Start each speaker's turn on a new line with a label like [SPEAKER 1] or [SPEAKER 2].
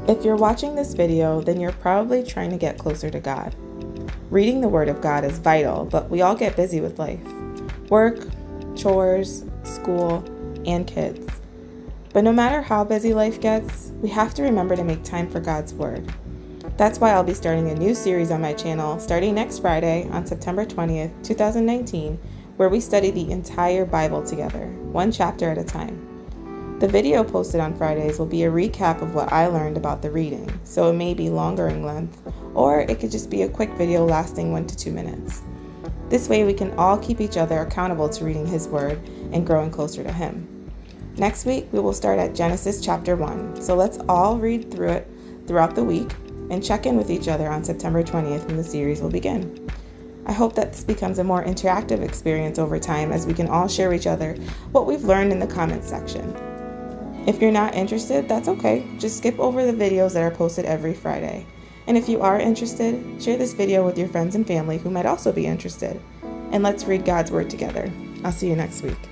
[SPEAKER 1] If you're watching this video, then you're probably trying to get closer to God. Reading the Word of God is vital, but we all get busy with life. Work, chores, school, and kids. But no matter how busy life gets, we have to remember to make time for God's Word. That's why I'll be starting a new series on my channel starting next Friday on September 20th, 2019, where we study the entire Bible together, one chapter at a time. The video posted on Fridays will be a recap of what I learned about the reading, so it may be longer in length, or it could just be a quick video lasting 1 to 2 minutes. This way we can all keep each other accountable to reading His Word and growing closer to Him. Next week we will start at Genesis chapter 1, so let's all read through it throughout the week and check in with each other on September 20th when the series will begin. I hope that this becomes a more interactive experience over time as we can all share with each other what we've learned in the comments section. If you're not interested, that's okay. Just skip over the videos that are posted every Friday. And if you are interested, share this video with your friends and family who might also be interested. And let's read God's Word together. I'll see you next week.